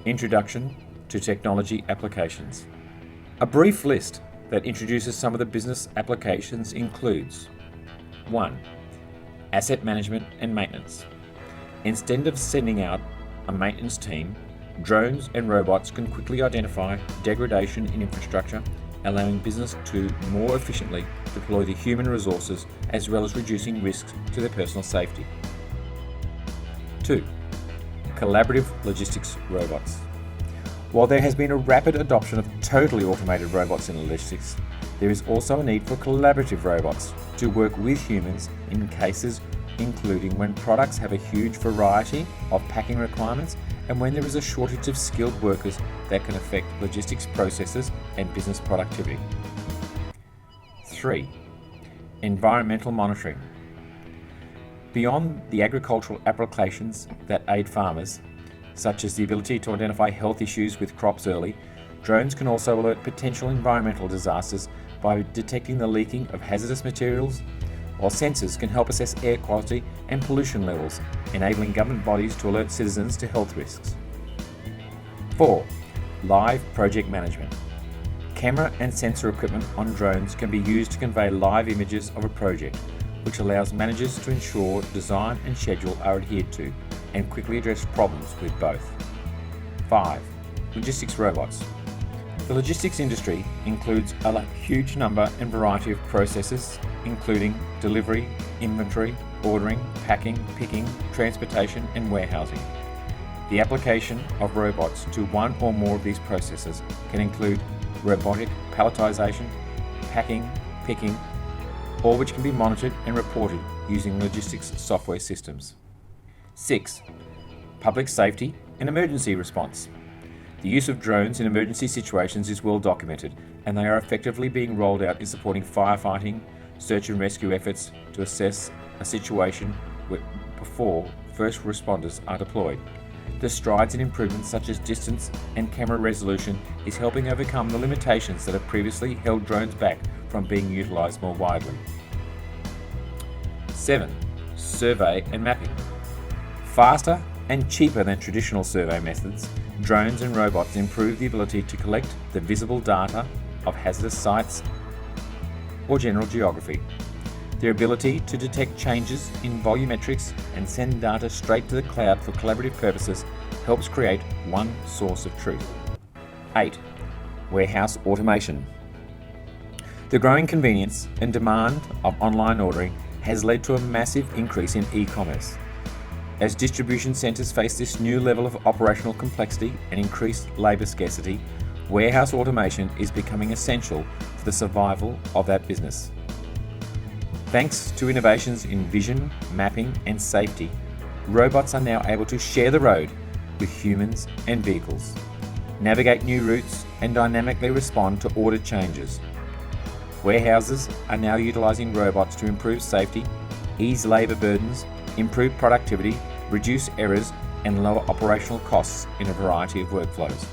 Introduction to technology applications. A brief list that introduces some of the business applications includes 1. Asset management and maintenance. Instead of sending out a maintenance team, drones and robots can quickly identify degradation in infrastructure, allowing business to more efficiently deploy the human resources as well as reducing risks to their personal safety. 2. Collaborative logistics robots. While there has been a rapid adoption of totally automated robots in logistics, there is also a need for collaborative robots to work with humans in cases including when products have a huge variety of packing requirements and when there is a shortage of skilled workers that can affect logistics processes and business productivity. 3. Environmental monitoring. Beyond the agricultural applications that aid farmers, such as the ability to identify health issues with crops early, drones can also alert potential environmental disasters by detecting the leaking of hazardous materials, while sensors can help assess air quality and pollution levels, enabling government bodies to alert citizens to health risks. 4. Live project management. Camera and sensor equipment on drones can be used to convey live images of a project, which allows managers to ensure design and schedule are adhered to and quickly address problems with both. 5. Logistics robots. The logistics industry includes a huge number and variety of processes, including delivery, inventory, ordering, packing, picking, transportation, and warehousing. The application of robots to one or more of these processes can include robotic palletization, packing, picking, all which can be monitored and reported using logistics software systems. 6. Public safety and emergency response. The use of drones in emergency situations is well documented, and they are effectively being rolled out in supporting firefighting, search and rescue efforts to assess a situation before first responders are deployed. The strides in improvements such as distance and camera resolution is helping overcome the limitations that have previously held drones back from being utilised more widely. 7. Survey and mapping. Faster and cheaper than traditional survey methods, drones and robots improve the ability to collect the visible data of hazardous sites or general geography. Their ability to detect changes in volumetrics and send data straight to the cloud for collaborative purposes helps create one source of truth. 8. Warehouse automation. The growing convenience and demand of online ordering has led to a massive increase in e-commerce. As distribution centres face this new level of operational complexity and increased labour scarcity, warehouse automation is becoming essential for the survival of that business. Thanks to innovations in vision, mapping and safety, robots are now able to share the road with humans and vehicles, navigate new routes and dynamically respond to order changes. Warehouses are now utilising robots to improve safety, ease labour burdens, improve productivity, reduce errors and lower operational costs in a variety of workflows.